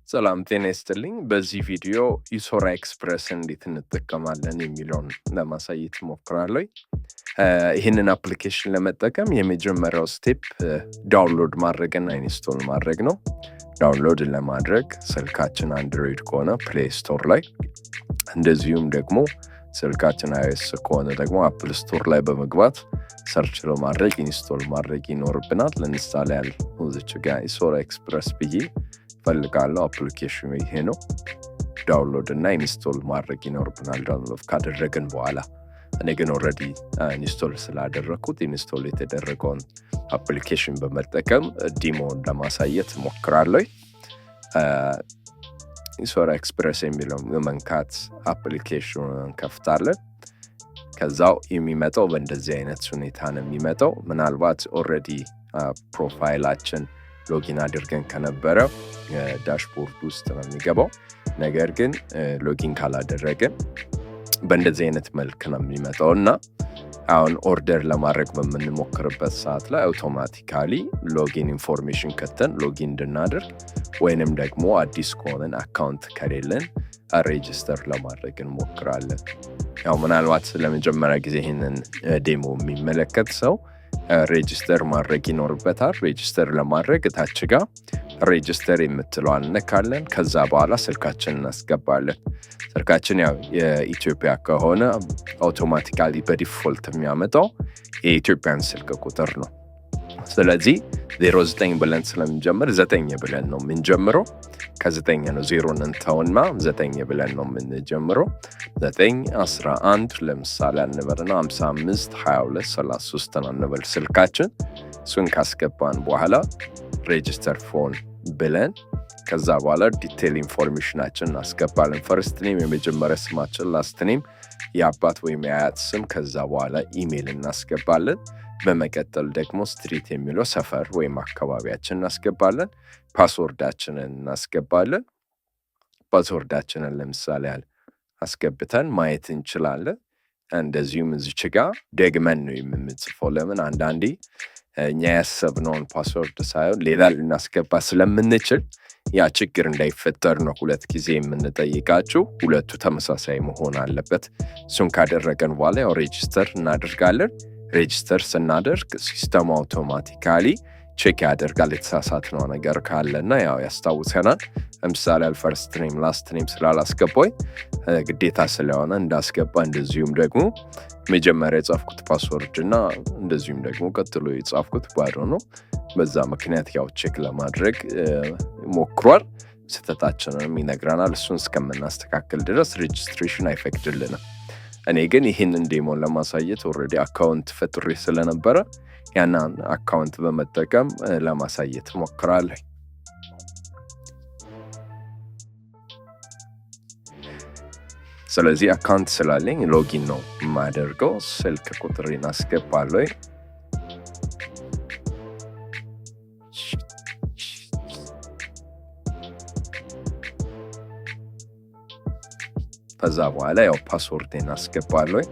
ሰላም ጤና ይስጥልኝ። በዚህ ቪዲዮ ኢሶራ ኤክስፕረስ እንዴት እንጠቀማለን የሚለውን ለማሳየት እሞክራለሁ። ይህንን አፕሊኬሽን ለመጠቀም የመጀመሪያው ስቴፕ ዳውንሎድ ማድረግና ኢንስቶል ማድረግ ነው። ዳውንሎድ ለማድረግ ስልካችን አንድሮይድ ከሆነ ፕሌይ ስቶር ላይ፣ እንደዚሁም ደግሞ ስልካችን iOS ከሆነ ደግሞ አፕል ስቶር ላይ በመግባት ሰርች ለማድረግ ኢንስቶል ማድረግ ይኖርብናል። ለምሳሌ እዚች ጋር ኢሶራ ኤክስፕረስ ብዬ ፈልጋለሁ። አፕሊኬሽኑ ይሄ ነው። ዳውንሎድ እና ኢንስቶል ማድረግ ይኖርብናል። ዳውንሎድ ካደረግን በኋላ እኔ ግን ኦልሬዲ ኢንስቶል ስላደረኩት ኢንስቶል የተደረገውን አፕሊኬሽን በመጠቀም ዲሞን ለማሳየት እሞክራለሁ። ኢሶራ ኤክስፕረስ የሚለውን መንካት አፕሊኬሽኑን እንከፍታለን። ከዛው የሚመጣው በእንደዚህ አይነት ሁኔታ ነው የሚመጣው። ምናልባት ኦልሬዲ ፕሮፋይላችን ሎጊን አድርገን ከነበረ ዳሽቦርድ ውስጥ ነው የሚገባው። ነገር ግን ሎጊን ካላደረግን በእንደዚህ አይነት መልክ ነው የሚመጣው እና አሁን ኦርደር ለማድረግ በምንሞክርበት ሰዓት ላይ አውቶማቲካሊ ሎጊን ኢንፎርሜሽን ከተን ሎጊን እንድናደርግ ወይንም ደግሞ አዲስ ከሆነን አካውንት ከሌለን ሬጅስተር ለማድረግ እንሞክራለን። ያው ምናልባት ለመጀመሪያ ጊዜ ይህንን ዴሞ የሚመለከት ሰው ሬጅስተር ማድረግ ይኖርበታል። ሬጅስተር ለማድረግ እታች ጋር ሬጅስተር የምትለዋን እነካለን። ከዛ በኋላ ስልካችን እናስገባለን። ስልካችን ያው የኢትዮጵያ ከሆነ አውቶማቲካሊ በዲፎልት የሚያመጣው የኢትዮጵያን ስልክ ቁጥር ነው። ስለዚህ 09 ብለን ስለምንጀምር 9 ብለን ነው የምንጀምረው። ከ9 ነው 0 እንተውና 9 ብለን ነው የምንጀምረው። 9 11 ለምሳሌ አንበልና 55 22 33 አንበል ስልካችን። እሱን ካስገባን በኋላ ሬጅስተር ፎን ብለን ከዛ በኋላ ዲቴል ኢንፎርሜሽናችን እናስገባለን። ፈርስት ኔም የመጀመሪያ ስማችን፣ ላስት ኔም የአባት ወይም የአያት ስም፣ ከዛ በኋላ ኢሜይል እናስገባለን። በመቀጠል ደግሞ ስትሪት የሚለው ሰፈር ወይም አካባቢያችን እናስገባለን። ፓስወርዳችንን እናስገባለን። ፓስወርዳችንን ለምሳሌ አስገብተን ማየት እንችላለን። እንደዚሁም እዚች ጋር ደግመን ነው የምንጽፈው። ለምን አንዳንዴ እኛ ያሰብነውን ፓስወርድ ሳይሆን ሌላ ልናስገባ ስለምንችል ያ ችግር እንዳይፈጠር ነው ሁለት ጊዜ የምንጠይቃችሁ። ሁለቱ ተመሳሳይ መሆን አለበት። እሱን ካደረገን በኋላ ያው ሬጅስተር እናደርጋለን። ሬጅስተር ስናደርግ ሲስተሙ አውቶማቲካሊ ቼክ ያደርጋል የተሳሳትነው ነገር ካለና ያው ያስታውሰናል። ለምሳሌ ፈርስት ኔም ላስት ኔም ስላላስገባኝ ግዴታ ስለሆነ እንዳስገባ፣ እንደዚሁም ደግሞ መጀመሪያ የጻፍኩት ፓስወርድ እና እንደዚሁም ደግሞ ቀጥሎ የጻፍኩት ባዶ ነው። በዛ ምክንያት ያው ቼክ ለማድረግ ሞክሯል። ስህተታችንንም ይነግረናል። እሱን እስከምናስተካክል ድረስ ሬጅስትሬሽን አይፈቅድልንም። እኔ ግን ይህንን ዴሞን ለማሳየት ኦልሬዲ አካውንት ፈጥሬ ስለነበረ ያንን አካውንት በመጠቀም ለማሳየት ሞክራለሁ። ስለዚህ አካውንት ስላለኝ ሎጊን ነው የማደርገው። ስልክ ቁጥሬን አስገባለሁ። ከዛ በኋላ ያው ፓስወርዴን አስገባለሁ።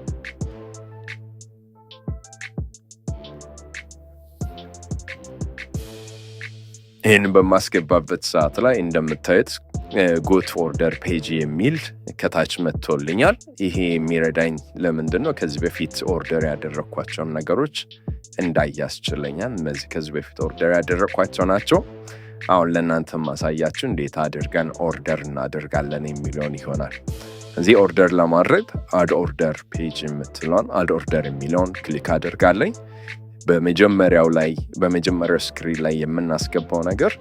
ይህን በማስገባበት ሰዓት ላይ እንደምታዩት ጎት ኦርደር ፔጅ የሚል ከታች መጥቶልኛል። ይሄ የሚረዳኝ ለምንድን ነው? ከዚህ በፊት ኦርደር ያደረኳቸውን ነገሮች እንዳያስችለኛል። እነዚህ ከዚህ በፊት ኦርደር ያደረኳቸው ናቸው። አሁን ለእናንተ ማሳያችሁ እንዴት አድርገን ኦርደር እናደርጋለን የሚለውን ይሆናል። እዚህ ኦርደር ለማድረግ አድ ኦርደር ፔጅ የምትለውን አድ ኦርደር የሚለውን ክሊክ አድርጋለኝ። በመጀመሪያው ስክሪን ላይ የምናስገባው ነገር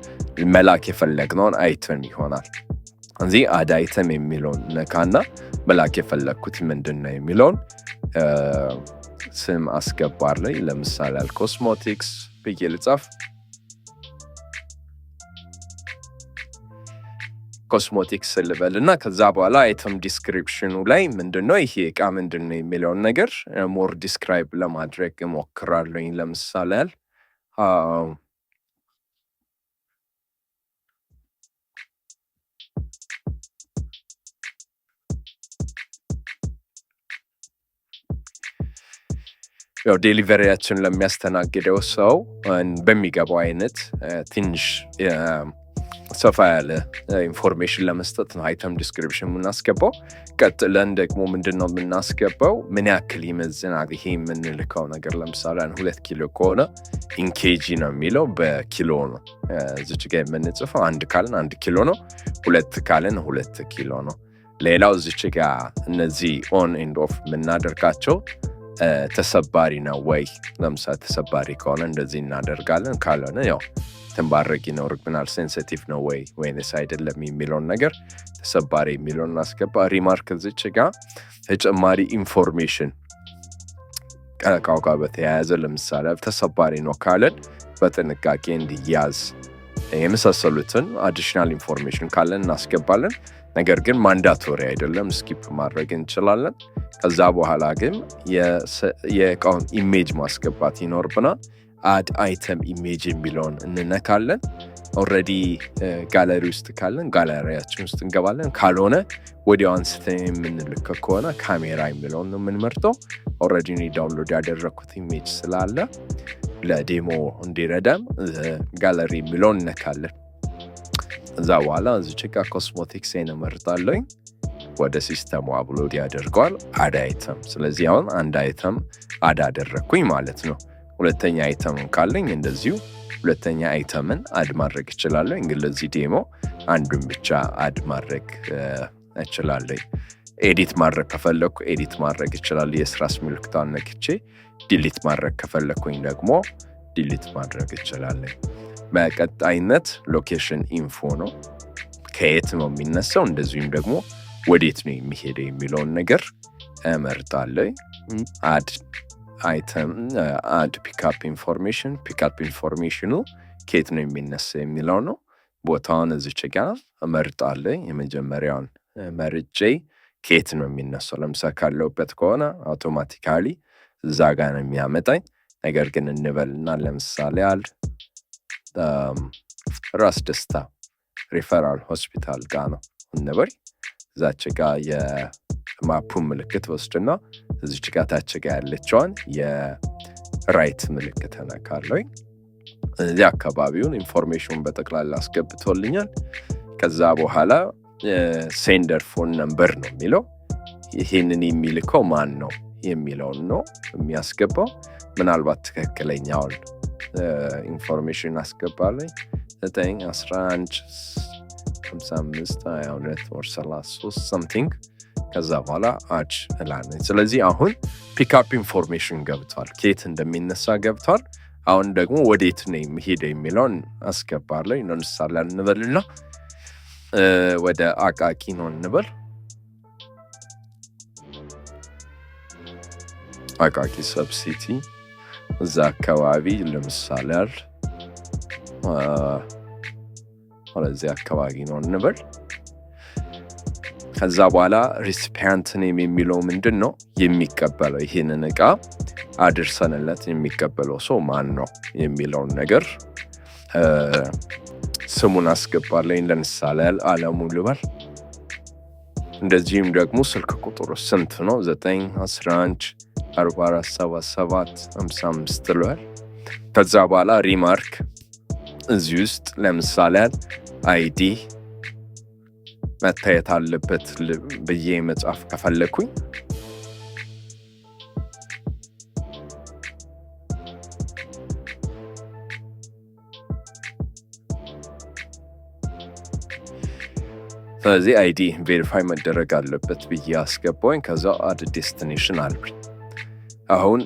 መላክ የፈለግነውን አይተም ይሆናል። እዚህ አድ አይተም የሚለውን ነካና መላክ የፈለግኩት ምንድን ነው የሚለውን ስም አስገባለኝ። ለምሳሌ ኮስሞቲክስ ብዬ ልጻፍ። ኮስሞቲክስ ልበል እና ከዛ በኋላ አይተም ዲስክሪፕሽኑ ላይ ምንድነው ይሄ እቃ ምንድነው የሚለውን ነገር ሞር ዲስክራይብ ለማድረግ እሞክራለሁ። ለምሳሌ ያው ዴሊቨሪያችን ለሚያስተናግደው ሰው በሚገባው አይነት ትንሽ ሰፋ ያለ ኢንፎርሜሽን ለመስጠት ነው አይተም ዲስክሪፕሽን የምናስገባው። ቀጥለን ደግሞ ምንድነው የምናስገባው ምን ያክል ይመዝናል ይሄ የምንልከው ነገር። ለምሳሌ 2 ኪሎ ከሆነ ኢንኬጂ ነው የሚለው በኪሎ ነው እዚች ጋር የምንጽፈው። 1 ካልን 1 ኪሎ ነው፣ 2 ካልን 2 ኪሎ ነው። ሌላው እዚች ጋር እነዚህ ኦን ኤንድ ኦፍ የምናደርጋቸው ተሰባሪ ነው ወይ። ለምሳሌ ተሰባሪ ከሆነ እንደዚህ እናደርጋለን፣ ካልሆነ ያው ተንባረክ ይኖርብናል። ሴንሲቲቭ ነው ወይ ወይንስ አይደለም የሚለውን ነገር ተሰባሪ የሚለውን እናስገባ። ሪማርክ እዚች ጋር ተጨማሪ ኢንፎርሜሽን ከእቃው ጋር በተያያዘ ለምሳሌ ተሰባሪ ነው ካለን በጥንቃቄ እንዲያዝ የመሳሰሉትን አዲሽናል ኢንፎርሜሽን ካለን እናስገባለን። ነገር ግን ማንዳቶሪ አይደለም፣ ስኪፕ ማድረግ እንችላለን። ከዛ በኋላ ግን የእቃውን ኢሜጅ ማስገባት ይኖርብናል። አድ አይተም ኢሜጅ የሚለውን እንነካለን። ኦልሬዲ ጋለሪ ውስጥ ካለን ጋለሪያችን ውስጥ እንገባለን። ካልሆነ ወዲያው አንስተን የምንልክ ከሆነ ካሜራ የሚለውን ነው የምንመርጠው። ኦልሬዲ እኔ ዳውንሎድ ያደረኩት ኢሜጅ ስላለ ለዴሞ እንዲረዳም ጋለሪ የሚለውን እነካለን። እዛ በኋላ እዚች ጋር ኮስሞቲክስ እመርጣለሁ። ወደ ሲስተሙ አፕሎድ ያደርገዋል አድ አይተም። ስለዚህ አሁን አንድ አይተም አድ አደረኩኝ ማለት ነው። ሁለተኛ አይተምን ካለኝ እንደዚሁ ሁለተኛ አይተምን አድ ማድረግ እችላለሁ። እንግዲህ ለዚህ ዴሞ አንዱን ብቻ አድ ማድረግ እችላለሁ። ኤዲት ማድረግ ከፈለኩ ኤዲት ማድረግ እችላለሁ። የስራስ ምልክቷን ነክቼ ዲሊት ማድረግ ከፈለኩኝ ደግሞ ዲሊት ማድረግ እችላለሁ። በቀጣይነት ሎኬሽን ኢንፎ ነው። ከየት ነው የሚነሳው እንደዚሁም ደግሞ ወዴት ነው የሚሄደው የሚለውን ነገር እመርጣለሁ። አድ አይተም አድ ፒክአፕ ኢንፎርሜሽን። ፒክአፕ ኢንፎርሜሽኑ ከየት ነው የሚነሳው የሚለው ነው። ቦታውን እዚች ጋር እመርጣለሁ። የመጀመሪያውን መርጬ ከየት ነው የሚነሳው። ለምሳሌ ካለውበት ከሆነ አውቶማቲካሊ እዛ ጋር ነው የሚያመጣኝ። ነገር ግን እንበልና ለምሳሌ ራስ ደስታ ሪፈራል ሆስፒታል ጋር ነው እንበል። እዛች ጋር የማፑ ምልክት ወስድና እዚች ጋር ታች ጋር ያለችዋን የራይት ምልክት ነካለሁ። እዚህ አካባቢውን ኢንፎርሜሽን በጠቅላላ አስገብቶልኛል። ከዛ በኋላ ሴንደር ፎን ነምበር ነው የሚለው። ይሄንን የሚልከው ማን ነው የሚለውን ነው የሚያስገባው። ምናልባት ትክክለኛውን ኢንፎርሜሽን አስገባለኝ 9 11 55 22 or 33 something። ከዛ በኋላ አድ እላለኝ። ስለዚህ አሁን ፒክአፕ ኢንፎርሜሽን ገብቷል፣ ከየት እንደሚነሳ ገብቷል። አሁን ደግሞ ወዴት ነው የሚሄደው የሚለውን አስገባለኝ። ለምሳሌ እንበልና ወደ አቃቂ ነው እንበል። አቃቂ ሰብሲቲ እዛ አካባቢ ለምሳሌ ወደዚህ አካባቢ ነው እንበል። ከዛ በኋላ ሪሲፒያንት ኔም የሚለው ምንድን ነው የሚቀበለው ይህንን እቃ አድርሰንለት የሚቀበለው ሰው ማን ነው የሚለውን ነገር ስሙን አስገባለኝ። ለምሳሌ አለሙ ልበል። እንደዚህም ደግሞ ስልክ ቁጥሩ ስንት ነው? 9 11 44 77 55 ልበል። ከዛ በኋላ ሪማርክ እዚህ ውስጥ ለምሳሌ አይዲ መታየት አለበት ብዬ መጻፍ ከፈለኩኝ ስለዚህ አይዲ ቬሪፋይ መደረግ አለበት ብዬ አስገባኝ። ከዛ አድ ዴስቲኔሽን አልኩኝ። አሁን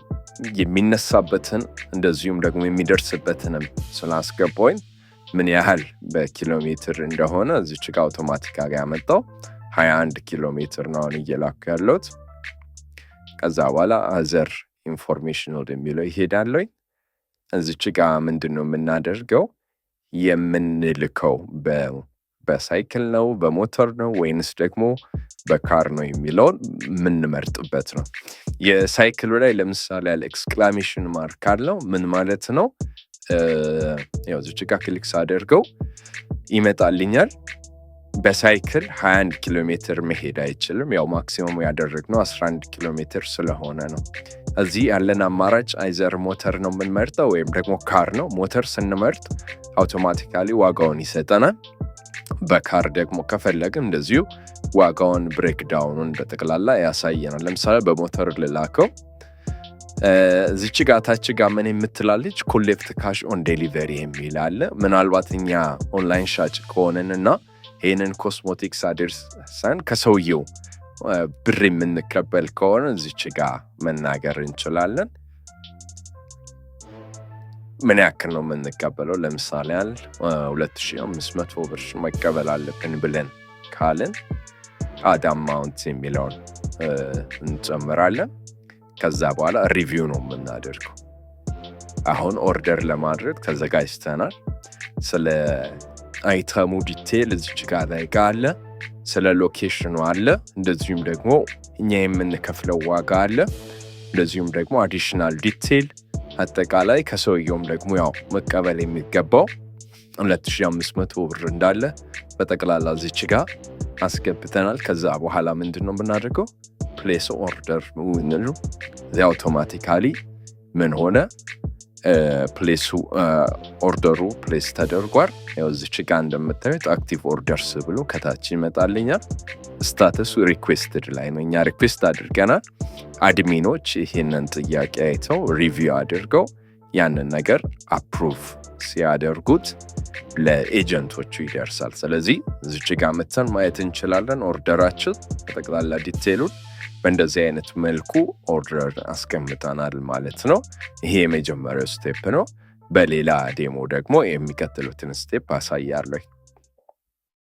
የሚነሳበትን እንደዚሁም ደግሞ የሚደርስበትንም ስላስገባኝ ምን ያህል በኪሎ ሜትር እንደሆነ እዚች ጋር አውቶማቲካ ጋር ያመጣው 21 ኪሎ ሜትር ነው እየላኩ ያለሁት። ከዛ በኋላ አዘር ኢንፎርሜሽን ወደሚለው ይሄዳለኝ። እዚች ጋር ምንድነው የምናደርገው? የምንልከው በሳይክል ነው በሞተር ነው ወይንስ ደግሞ በካር ነው የሚለውን የምንመርጥበት ነው። የሳይክሉ ላይ ለምሳሌ ያለ ኤክስክላሜሽን ማርክ አለው። ምን ማለት ነው? ያው እዚች ጋር ክሊክ ሳደርገው ይመጣልኛል። በሳይክል 21 ኪሎ ሜትር መሄድ አይችልም። ያው ማክሲመሙ ያደረግነው 11 ኪሎ ሜትር ስለሆነ ነው። እዚህ ያለን አማራጭ አይዘር ሞተር ነው የምንመርጠው ወይም ደግሞ ካር ነው። ሞተር ስንመርጥ አውቶማቲካሊ ዋጋውን ይሰጠናል። በካር ደግሞ ከፈለግን እንደዚሁ ዋጋውን ብሬክዳውኑን በጠቅላላ ያሳየናል። ለምሳሌ በሞተር ልላከው እዚች ጋር ታች ጋር ምን የምትላለች ኮሌክት ካሽ ኦን ዴሊቨሪ የሚል አለ። ምናልባት እኛ ኦንላይን ሻጭ ከሆነንና ይሄንን ኮስሞቲክስ አድርሰን ከሰውየው ብር የምንቀበል ከሆነ እዚች ጋር መናገር እንችላለን። ምን ያክል ነው የምንቀበለው? ለምሳሌ 2500 ብር መቀበል አለብን ብለን ካልን አድ አማውንት የሚለውን እንጨምራለን። ከዛ በኋላ ሪቪው ነው የምናደርገው። አሁን ኦርደር ለማድረግ ተዘጋጅተናል። ስለ አይተሙ ዲቴል እዚች ጋር ላይ አለ፣ ስለ ሎኬሽኑ አለ፣ እንደዚሁም ደግሞ እኛ የምንከፍለው ዋጋ አለ፣ እንደዚሁም ደግሞ አዲሽናል ዲቴል አጠቃላይ ከሰውየውም ደግሞ ያው መቀበል የሚገባው 2500 ብር እንዳለ በጠቅላላ እዚች ጋር አስገብተናል። ከዛ በኋላ ምንድነው የምናደርገው? ፕሌስ ኦርደር ነው። እዚያ አውቶማቲካሊ ምን ሆነ? ፕሌሱ ኦርደሩ ፕሌስ ተደርጓል። ያው እዚች ጋር እንደምታዩት አክቲቭ ኦርደርስ ብሎ ከታች ይመጣልኛል። ስታተሱ ሪኩዌስትድ ላይ ነው። እኛ ሪኩዌስት አድርገናል። አድሚኖች ይህንን ጥያቄ አይተው ሪቪው አድርገው ያንን ነገር አፕሩቭ ሲያደርጉት ለኤጀንቶቹ ይደርሳል። ስለዚህ እዚች ጋር መተን ማየት እንችላለን ኦርደራችን በጠቅላላ ዲቴሉን። በእንደዚህ አይነት መልኩ ኦርደር አስቀምጠናል ማለት ነው። ይሄ የመጀመሪያው ስቴፕ ነው። በሌላ ዴሞ ደግሞ የሚቀጥሉትን ስቴፕ አሳያለሁ።